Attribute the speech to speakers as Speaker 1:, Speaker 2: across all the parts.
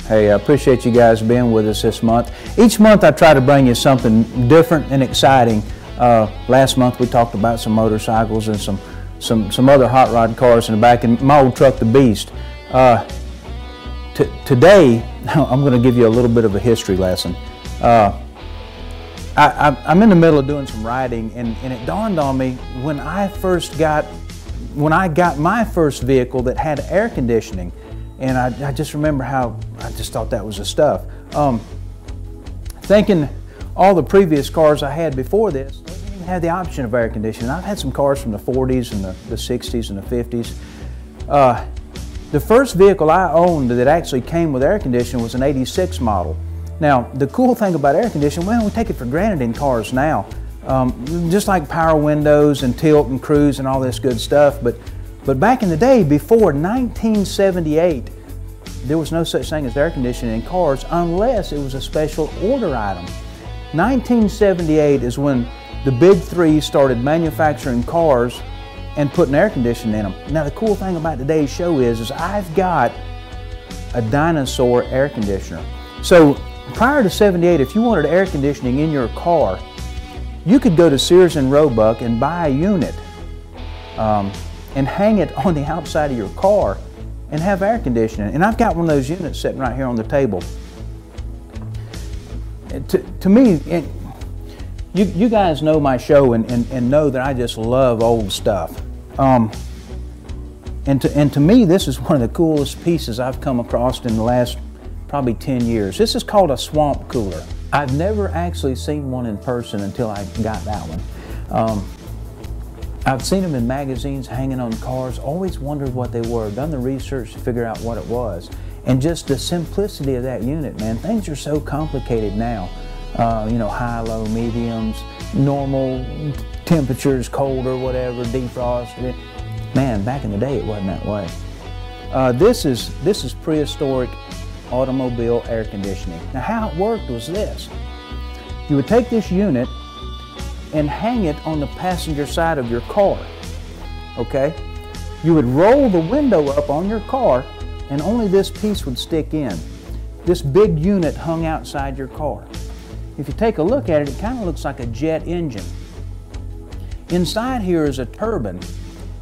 Speaker 1: Hey, I appreciate you guys being with us this month. Each month I try to bring you something different and exciting. Last month we talked about some motorcycles and some other hot rod cars in the back, and my old truck, the Beast. Today I'm going to give you a little bit of a history lesson. I'm in the middle of doing some riding, and it dawned on me when I got my first vehicle that had air conditioning, and I just remember how I just thought that was the stuff. Thinking all the previous cars I had before this, they didn't even have the option of air conditioning. I've had some cars from the 40s and the 60s and the 50s. The first vehicle I owned that actually came with air conditioning was an '86 model. Now, the cool thing about air conditioning, well, we take it for granted in cars now, just like power windows and tilt and cruise and all this good stuff. But back in the day, before 1978, there was no such thing as air conditioning in cars unless it was a special order item. 1978 is when the big three started manufacturing cars and putting air conditioning in them. Now, the cool thing about today's show is I've got a Dyna-Soar air conditioner. So prior to '78, if you wanted air conditioning in your car, you could go to Sears and Roebuck and buy a unit and hang it on the outside of your car and have air conditioning. And I've got one of those units sitting right here on the table. To me, you guys know my show and know that I just love old stuff. And to me, this is one of the coolest pieces I've come across in the last probably 10 years. This is called a swamp cooler. I've never actually seen one in person until I got that one. I've seen them in magazines hanging on cars, always wondered what they were, done the research to figure out what it was. And just the simplicity of that unit, man. Things are so complicated now. You know, high, low, mediums, normal temperatures, cold or whatever, defrost. Man, back in the day it wasn't that way. This is prehistoric automobile air conditioning. Now, how it worked was this. You would take this unit and hang it on the passenger side of your car, okay? You would roll the window up on your car and only this piece would stick in. This big unit hung outside your car. If you take a look at it, it kind of looks like a jet engine. Inside here is a turbine.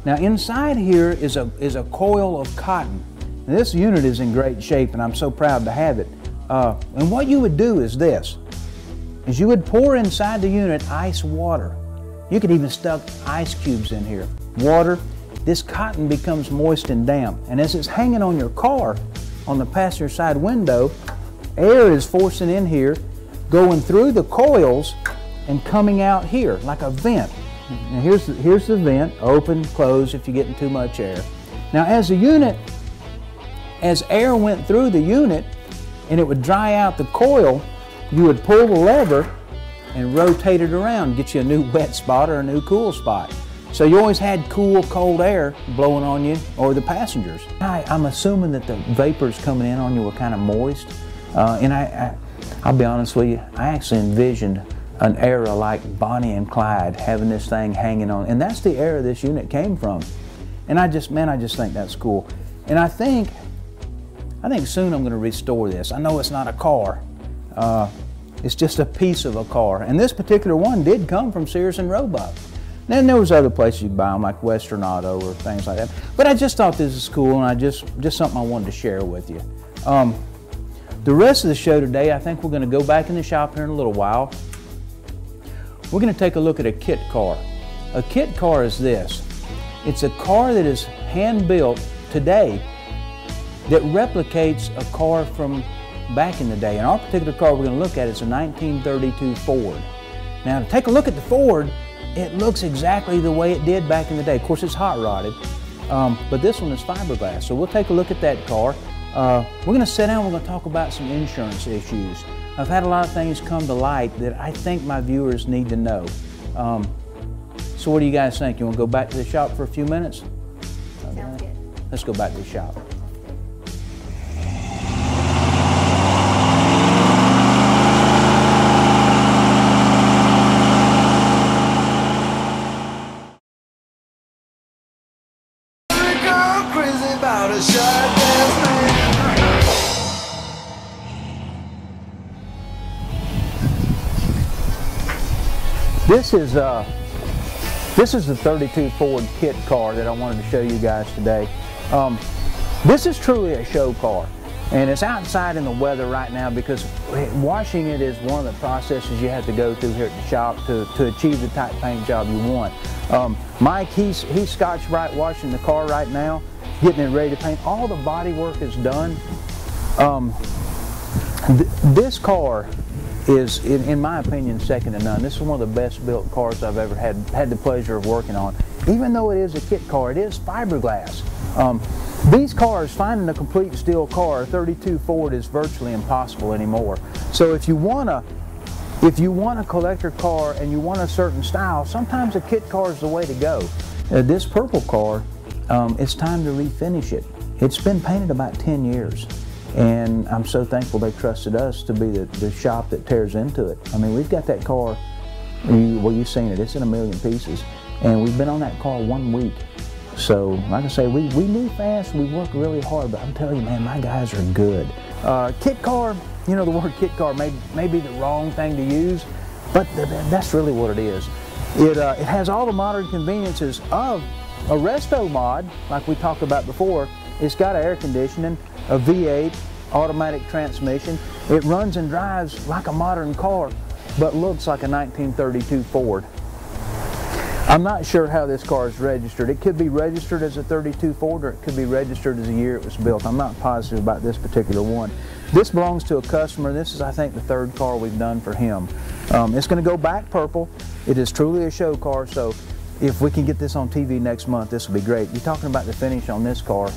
Speaker 1: Now, inside here is a coil of cotton. Now, this unit is in great shape and I'm so proud to have it. And what you would do is this, is you would pour inside the unit ice water. You could even stuck ice cubes in here. Water, this cotton becomes moist and damp. And as it's hanging on your car, on the passenger side window, air is forcing in here, going through the coils and coming out here like a vent. Now here's the vent, open, close if you're getting too much air. Now as air went through the unit and it would dry out the coil, you would pull the lever and rotate it around, get you a new wet spot or a new cool spot. So you always had cool, cold air blowing on you or the passengers. I'm assuming that the vapors coming in on you were kind of moist. And I'll be honest with you, I actually envisioned an era like Bonnie and Clyde having this thing hanging on. And that's the era this unit came from. And I just think that's cool. And I think soon I'm going to restore this. I know it's not a car. It's just a piece of a car. And this particular one did come from Sears and Roebuck. Then there was other places you could buy them, like Western Auto or things like that. But I just thought this is cool, and just something I wanted to share with you. The rest of the show today, I think we're going to go back in the shop here in a little while. We're going to take a look at a kit car. A kit car is this. It's a car that is hand-built today that replicates a car from back in the day. And our particular car we're going to look at is a 1932 Ford. Now, to take a look at the Ford, it looks exactly the way it did back in the day. Of course, it's hot rodded, but this one is fiberglass. So we'll take a look at that car. We're going to sit down and we're going to talk about some insurance issues. I've had a lot of things come to light that I think my viewers need to know. So what do you guys think? You want to go back to the shop for a few minutes?
Speaker 2: Sounds good.
Speaker 1: Let's go back to the shop. This is the 32 Ford kit car that I wanted to show you guys today. This is truly a show car, and it's outside in the weather right now because washing it is one of the processes you have to go through here at the shop to achieve the type paint job you want. Mike, he's Scotch-Brite washing the car right now, getting it ready to paint. All the body work is done. This car is, in my opinion, second to none. This is one of the best built cars I've ever had the pleasure of working on. Even though it is a kit car, it is fiberglass. These cars, finding a complete steel car, a 32 Ford, is virtually impossible anymore. So if you want a collector car and you want a certain style, sometimes a kit car is the way to go. This purple car, it's time to refinish it. It's been painted about 10 years. And I'm so thankful they trusted us to be the shop that tears into it. I mean, we've got that car, you've seen it, it's in a million pieces. And we've been on that car 1 week. So, like I say, we move fast, we work really hard, but I'm telling you, man, my guys are good. Kit car, you know, the word kit car may be the wrong thing to use, but that's really what it is. It has all the modern conveniences of a resto mod, like we talked about before. It's got air conditioning, a V8, automatic transmission. It runs and drives like a modern car, but looks like a 1932 Ford. I'm not sure how this car is registered. It could be registered as a 32 Ford, or it could be registered as the year it was built. I'm not positive about this particular one. This belongs to a customer. This is, I think, the third car we've done for him. It's going to go back purple. It is truly a show car, so if we can get this on TV next month, this will be great. You're talking about the finish on this car.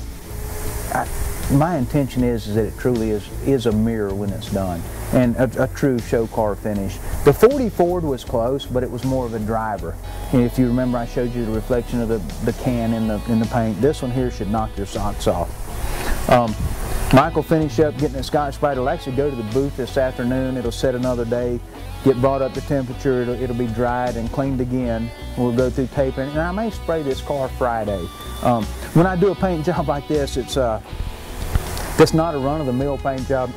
Speaker 1: My intention is that it truly is a mirror when it's done, and a true show car finish. The 40 Ford was close, but it was more of a driver. And if you remember, I showed you the reflection of the can in the paint. This one here should knock your socks off. Mike will finish up getting a Scotch-Brite. It'll actually go to the booth this afternoon. It'll set another day, get brought up to temperature. It'll be dried and cleaned again. We'll go through taping, and I may spray this car Friday. When I do a paint job like this, it's not a run-of-the-mill paint job.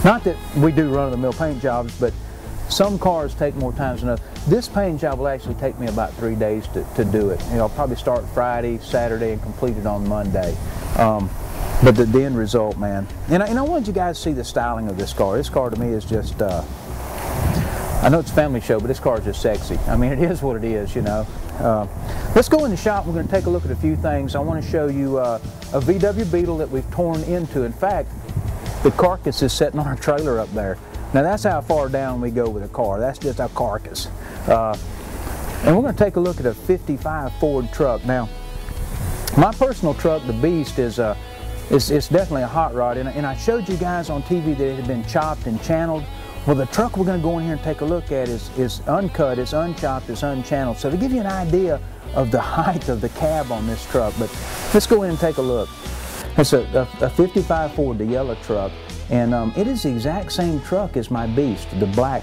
Speaker 1: Not that we do run-of-the-mill paint jobs, but some cars take more time than others. This paint job will actually take me about 3 days to do it. You know, I'll probably start Friday, Saturday, and complete it on Monday. But the end result, man. And I wanted you guys to see the styling of this car. This car to me is just, I know it's a family show, but this car is just sexy. I mean, it is what it is, you know. Let's go in the shop. We're going to take a look at a few things. I want to show you a VW Beetle that we've torn into. In fact, the carcass is sitting on our trailer up there. Now that's how far down we go with a car. That's just our carcass. And we're going to take a look at a 55 Ford truck. Now, my personal truck, the Beast, it's definitely a hot rod. And I showed you guys on TV that it had been chopped and channeled. Well, the truck we're going to go in here and take a look at is uncut, it's unchopped, it's unchanneled. So to give you an idea of the height of the cab on this truck, but let's go in and take a look. It's a 55 Ford, the yellow truck, and it is the exact same truck as my Beast, the black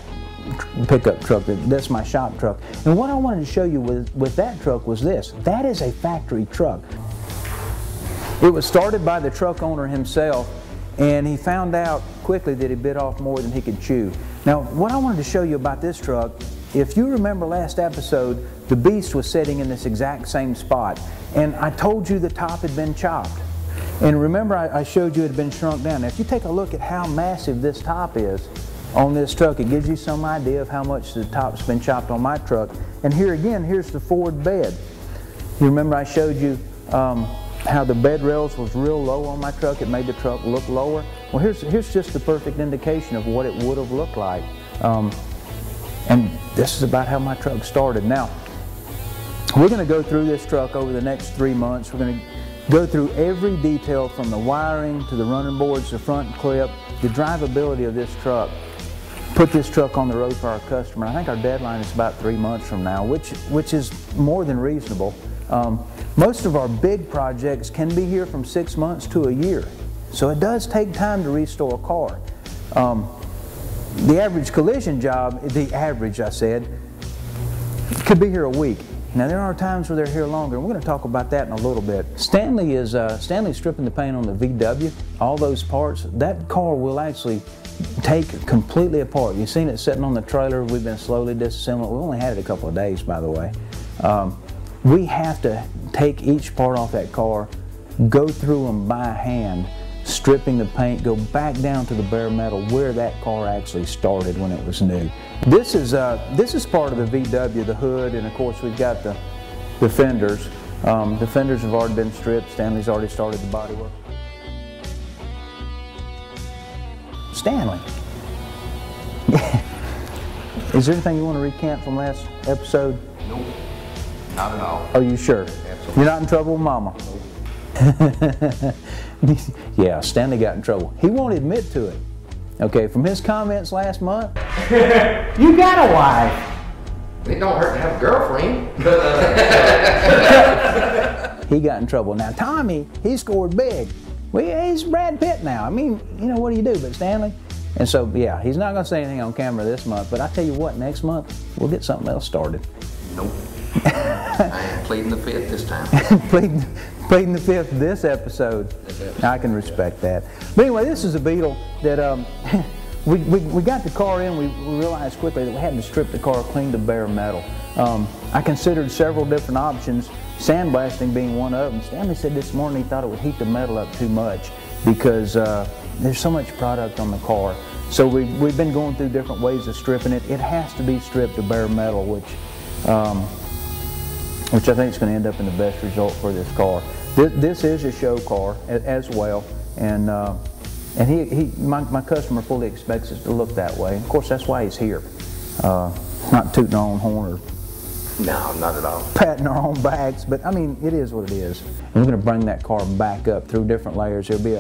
Speaker 1: pickup truck. That's my shop truck. And what I wanted to show you with that truck was this. That is a factory truck. It was started by the truck owner himself, and he found out quickly that he bit off more than he could chew. Now, what I wanted to show you about this truck, if you remember last episode, the Beast was sitting in this exact same spot, and I told you the top had been chopped. And remember, I showed you it had been shrunk down. Now, if you take a look at how massive this top is on this truck, it gives you some idea of how much the top's been chopped on my truck. And here again, here's the Ford bed. You remember I showed you how the bed rails was real low on my truck. It made the truck look lower. Well, here's just the perfect indication of what it would have looked like. And this is about how my truck started. Now, we're going to go through this truck over the next 3 months. We're going to go through every detail from the wiring to the running boards, the front clip, the drivability of this truck. Put this truck on the road for our customer. I think our deadline is about 3 months from now, which is more than reasonable. Most of our big projects can be here from 6 months to a year. So it does take time to restore a car. The average collision job, I said, could be here a week. Now there are times where they're here longer, and we're going to talk about that in a little bit. Stanley's stripping the paint on the VW, all those parts. That car will actually take completely apart. You've seen it sitting on the trailer. We've been slowly disassembling. We only had it a couple of days, by the way. We have to take each part off that car, go through them by hand, stripping the paint, go back down to the bare metal where that car actually started when it was new. This is part of the VW, the hood, and of course we've got the fenders. The fenders have already been stripped. Stanley's already started the body work. Stanley, is there anything you want to recant from last episode?
Speaker 2: Nope, not at all.
Speaker 1: Are you sure?
Speaker 2: Absolutely.
Speaker 1: You're not in trouble with Mama? Nope. Yeah, Stanley got in trouble. He won't admit to it. Okay, from his comments last month, you got a wife.
Speaker 2: It don't hurt to have a girlfriend.
Speaker 1: He got in trouble. Now Tommy, he scored big. Well, he's Brad Pitt now. I mean, you know, what do you do but Stanley? And so, yeah, he's not going to say anything on camera this month, but I tell you what, next month, we'll get something else started.
Speaker 2: Nope. I am pleading the fifth this time.
Speaker 1: pleading the fifth this episode. I can respect that. But anyway, this is a Beetle that we got the car in. We realized quickly that we had to strip the car clean to bare metal. I considered several different options, sandblasting being one of them. Stanley said this morning he thought it would heat the metal up too much because there's so much product on the car. So we've been going through different ways of stripping it. It has to be stripped to bare metal, which I think is going to end up in the best result for this car. This is a show car as well, and my customer fully expects it to look that way. Of course, that's why he's here. Not tooting our own horn or
Speaker 2: no, not at all.
Speaker 1: Patting our own backs, but I mean, it is what it is. And we're going to bring that car back up through different layers. There'll be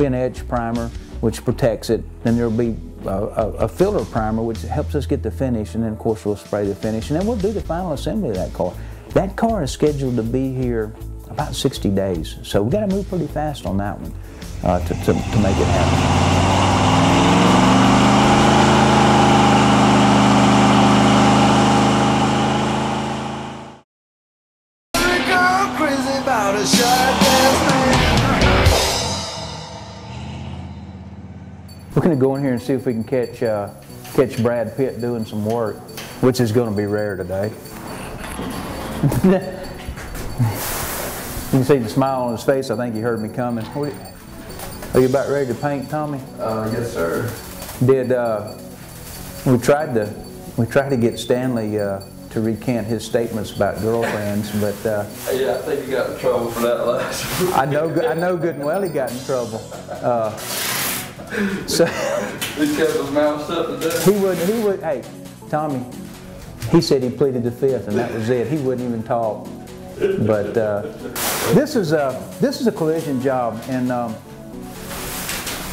Speaker 1: an edge primer which protects it. Then there'll be a filler primer which helps us get the finish, and then of course we'll spray the finish, and then we'll do the final assembly of that car. That car is scheduled to be here about 60 days, so we got to move pretty fast on that one to make it happen. We're going to go in here and see if we can catch Brad Pitt doing some work, which is going to be rare today. You can see the smile on his face. I think he heard me coming. Are you about ready to paint, Tommy?
Speaker 2: Yes, sir.
Speaker 1: We tried to get Stanley to recant his statements about girlfriends, but
Speaker 3: yeah, I think he got in trouble for that last week.
Speaker 1: I know good and well he got in trouble. So
Speaker 3: he kept his mouth shut today.
Speaker 1: He would. Hey, Tommy, he said he pleaded the fifth, and that was it. He wouldn't even talk. But this is a collision job, and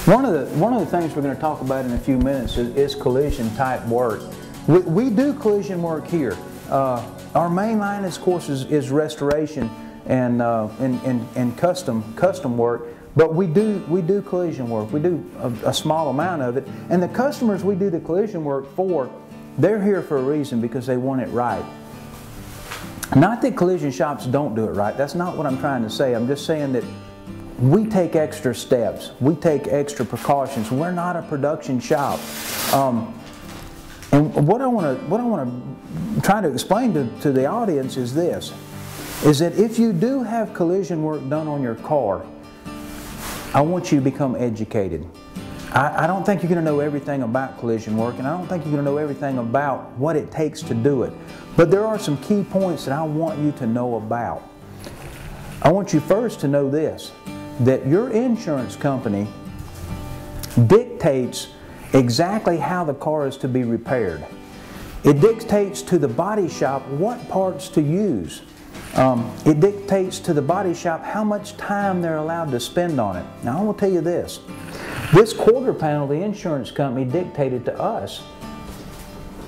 Speaker 1: one of the things we're going to talk about in a few minutes is collision type work. We do collision work here. Our main line, of course, is restoration and custom work. But we do collision work. We do a small amount of it. And the customers we do the collision work for, they're here for a reason, because they want it right. Not that collision shops don't do it right. That's not what I'm trying to say. I'm just saying that we take extra steps. We take extra precautions. We're not a production shop. And what I want to try to explain to the audience is this, is that if you do have collision work done on your car, I want you to become educated. I don't think you're going to know everything about collision work, and I don't think you're going to know everything about what it takes to do it. But there are some key points that I want you to know about. I want you first to know this, that your insurance company dictates exactly how the car is to be repaired. It dictates to the body shop what parts to use. It dictates to the body shop how much time they're allowed to spend on it. Now I will tell you this quarter panel, the insurance company dictated to us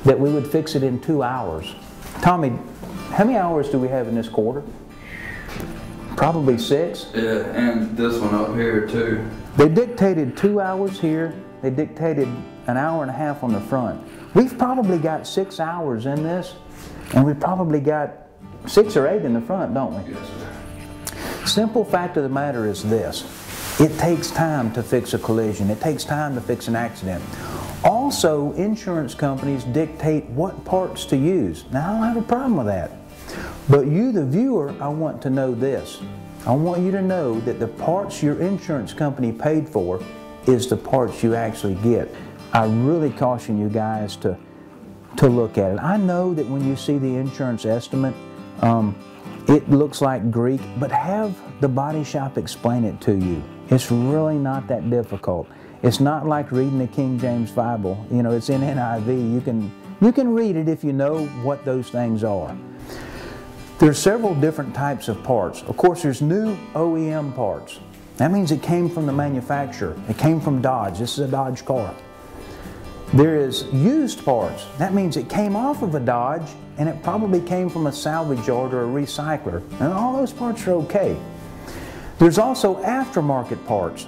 Speaker 1: that we would fix it in 2 hours. Tommy, how many hours do we have in this quarter? Probably 6.
Speaker 3: Yeah, and this one up here too.
Speaker 1: They dictated 2 hours here. They dictated an hour and a half on the front. We've probably got 6 hours in this, and we've probably got 6 or 8 in the front, don't we?
Speaker 3: Yes, sir.
Speaker 1: Simple fact of the matter is this. It takes time to fix a collision. It takes time to fix an accident. Also, insurance companies dictate what parts to use. Now, I don't have a problem with that. But you, the viewer, I want to know this. I want you to know that the parts your insurance company paid for is the parts you actually get. I really caution you guys to look at it. I know that when you see the insurance estimate, it looks like Greek, but have the body shop explain it to you. It's really not that difficult. It's not like reading the King James Bible. You know, it's in NIV. You can read it if you know what those things are. There's several different types of parts. Of course, there's new OEM parts. That means it came from the manufacturer. It came from Dodge. This is a Dodge car. There is used parts. That means it came off of a Dodge and it probably came from a salvage yard or a recycler. And all those parts are okay. There's also aftermarket parts.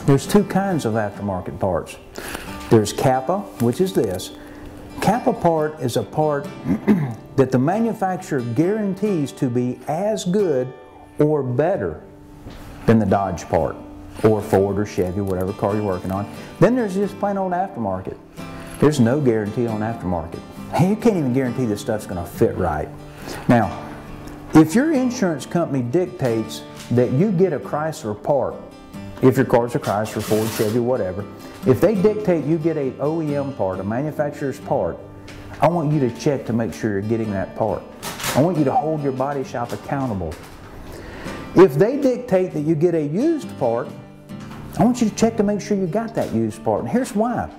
Speaker 1: There's two kinds of aftermarket parts. There's Kappa, which is this. Kappa part is a part that the manufacturer guarantees to be as good or better than the Dodge part, or Ford or Chevy, whatever car you're working on. Then there's just plain old aftermarket. There's no guarantee on aftermarket. You can't even guarantee this stuff's going to fit right. Now, if your insurance company dictates that you get a Chrysler part, if your car's a Chrysler, Ford, Chevy, whatever, if they dictate you get a OEM part, a manufacturer's part, I want you to check to make sure you're getting that part. I want you to hold your body shop accountable. If they dictate that you get a used part, I want you to check to make sure you got that used part. And here's why.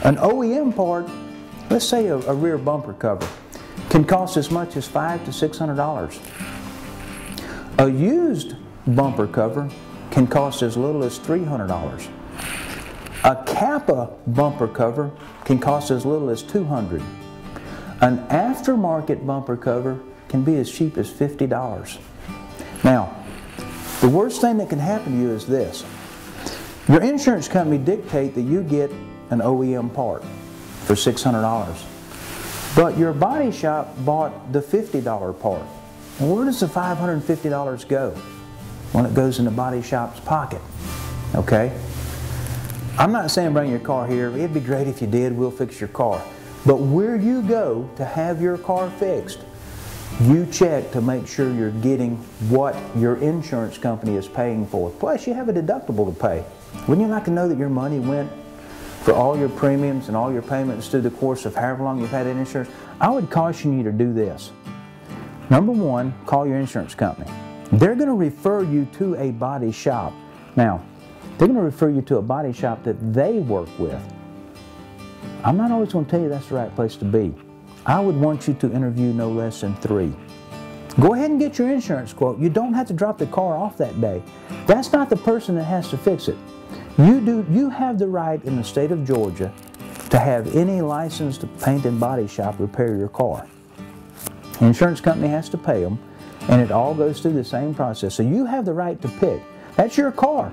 Speaker 1: An OEM part, let's say a rear bumper cover, can cost as much as $500 to $600. A used bumper cover can cost as little as $300. A Kappa bumper cover can cost as little as $200. An aftermarket bumper cover can be as cheap as $50. Now, the worst thing that can happen to you is this. Your insurance company dictate that you get an OEM part for $600. But your body shop bought the $50 part. Well, where does the $550 go? Well, it goes in the body shop's pocket. Okay? I'm not saying bring your car here. It'd be great if you did. We'll fix your car. But where you go to have your car fixed, you check to make sure you're getting what your insurance company is paying for. Plus, you have a deductible to pay. Wouldn't you like to know that your money went for all your premiums and all your payments through the course of however long you've had that insurance? I would caution you to do this. Number one, call your insurance company. They're going to refer you to a body shop. Now, they're going to refer you to a body shop that they work with. I'm not always going to tell you that's the right place to be. I would want you to interview no less than 3. Go ahead and get your insurance quote. You don't have to drop the car off that day. That's not the person that has to fix it. You have the right in the state of Georgia to have any licensed paint and body shop repair your car. The insurance company has to pay them, and it all goes through the same process. So you have the right to pick. That's your car.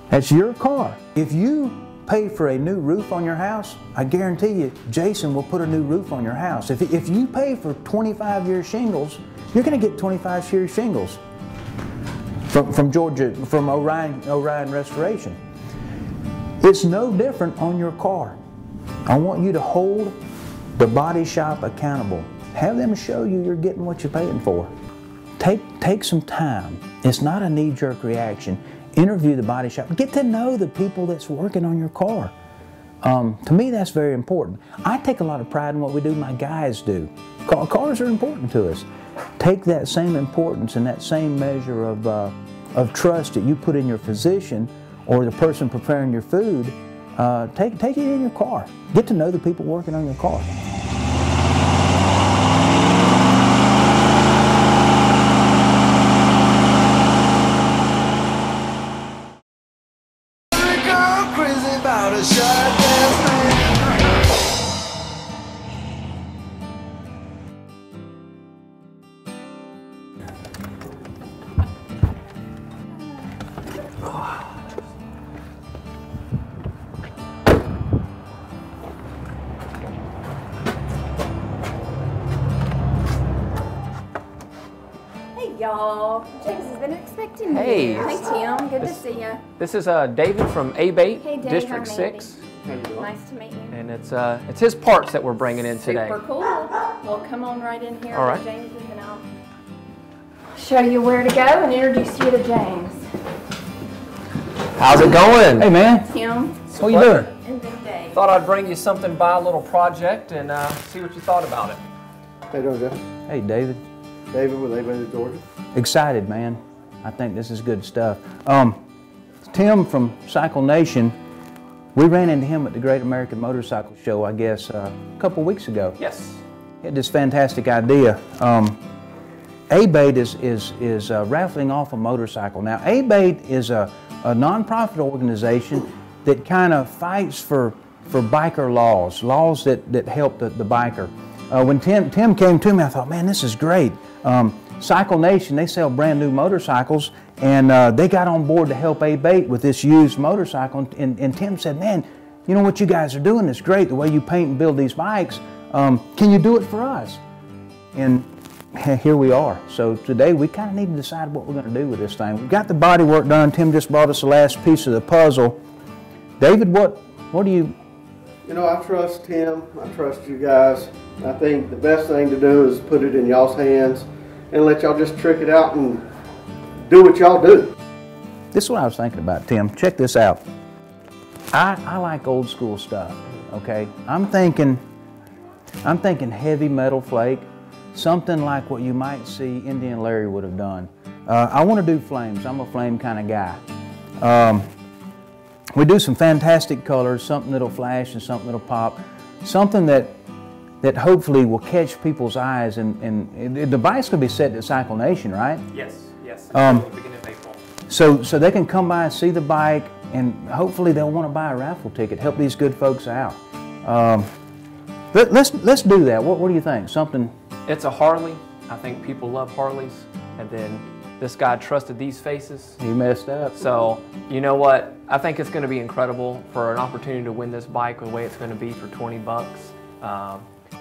Speaker 1: That's your car. If you pay for a new roof on your house, I guarantee you Jason will put a new roof on your house. If you pay for 25-year shingles, you're going to get 25-year shingles from Georgia, from Orion Restoration. It's no different on your car. I want you to hold the body shop accountable. Have them show you you're getting what you're paying for. Take some time. It's not a knee-jerk reaction. Interview the body shop. Get to know the people that's working on your car. To me, that's very important. I take a lot of pride in what we do. My guys do. Cars are important to us. Take that same importance and that same measure of trust that you put in your physician or the person preparing your food. Take it in your car. Get to know the people working on your car.
Speaker 4: y'all. James has been expecting
Speaker 5: Hey.
Speaker 4: you. Hey, Tim. Good to see you.
Speaker 5: This is David from A-Bait,
Speaker 4: Hey, Dave.
Speaker 5: District
Speaker 4: I'm
Speaker 5: 6.
Speaker 4: Nice to meet you.
Speaker 5: And it's his parts that we're bringing in today.
Speaker 4: Super cool. Well, come on right in here
Speaker 5: All right.
Speaker 4: where James is, and I'll show you where to go and introduce you to James.
Speaker 5: How's it going?
Speaker 1: Hey, man.
Speaker 4: Tim
Speaker 1: What you doing?
Speaker 4: and then Dave.
Speaker 5: Thought I'd bring you something by a little project and see what you thought about it.
Speaker 6: How you doing, Jeff?
Speaker 1: Hey, David.
Speaker 6: David with A-Bait, Georgia.
Speaker 1: Excited, man. I think this is good stuff. Tim from Cycle Nation, we ran into him at the Great American Motorcycle Show, I guess, a couple weeks ago.
Speaker 5: Yes.
Speaker 1: He had this fantastic idea. A-Bait is raffling off a motorcycle. Now, A-Bait is a nonprofit organization that kind of fights for biker laws that help the biker. When Tim came to me, I thought, man, this is great. Cycle Nation, they sell brand new motorcycles, and they got on board to help A-Bait with this used motorcycle. And Tim said, man, you know what you guys are doing is great, the way you paint and build these bikes. Can you do it for us? And here we are. So today we kind of need to decide what we're going to do with this thing. We've got the body work done. Tim just brought us the last piece of the puzzle. David, what do you...
Speaker 6: You know, I trust him. I trust you guys. I think the best thing to do is put it in y'all's hands and let y'all just trick it out and do what y'all do.
Speaker 1: This is what I was thinking about, Tim. Check this out. I like old school stuff, okay? I'm thinking heavy metal flake, something like what you might see Indian Larry would have done. I want to do flames. I'm a flame kind of guy. We do some fantastic colors, something that'll flash and something that'll pop, something that hopefully will catch people's eyes. And the bike's going to be set at Cycle Nation, right?
Speaker 5: Yes. Beginning of April.
Speaker 1: So they can come by and see the bike, and hopefully they'll want to buy a raffle ticket, help these good folks out. Let's do that. What do you think? Something?
Speaker 5: It's a Harley. I think people love Harleys. And then this guy trusted these faces.
Speaker 1: He messed up.
Speaker 5: So, you know what? I think it's going to be incredible for an opportunity to win this bike the way it's going to be for 20 bucks.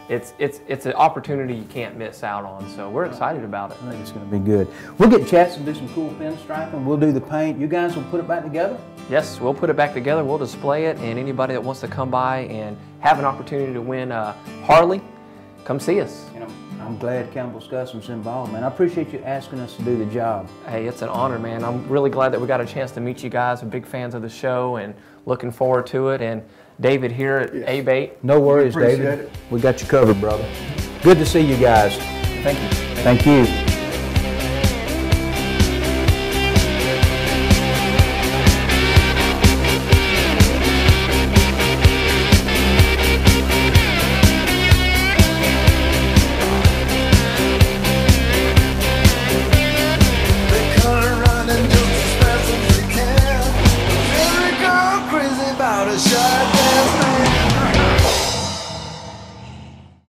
Speaker 5: It's an opportunity you can't miss out on, so we're excited about it.
Speaker 1: I think it's going to be good. We'll get Chats and do some cool pinstriping. We'll do the paint. You guys will put it back together?
Speaker 5: Yes, we'll put it back together, we'll display it, and anybody that wants to come by and have an opportunity to win a Harley, come see us.
Speaker 1: You know, I'm glad Campbell's Customs involved, man. I appreciate you asking us to do the job.
Speaker 5: Hey, it's an honor, man. I'm really glad that we got a chance to meet you guys. We're big fans of the show and looking forward to it. And David here at A-Bait.
Speaker 1: No worries,
Speaker 6: Appreciate
Speaker 1: David.
Speaker 6: it.
Speaker 1: We got you covered, brother. Good to see you guys.
Speaker 5: Thank you.
Speaker 1: Thank you.
Speaker 7: They come running just as fast as they can. Every girl crazy about a shot.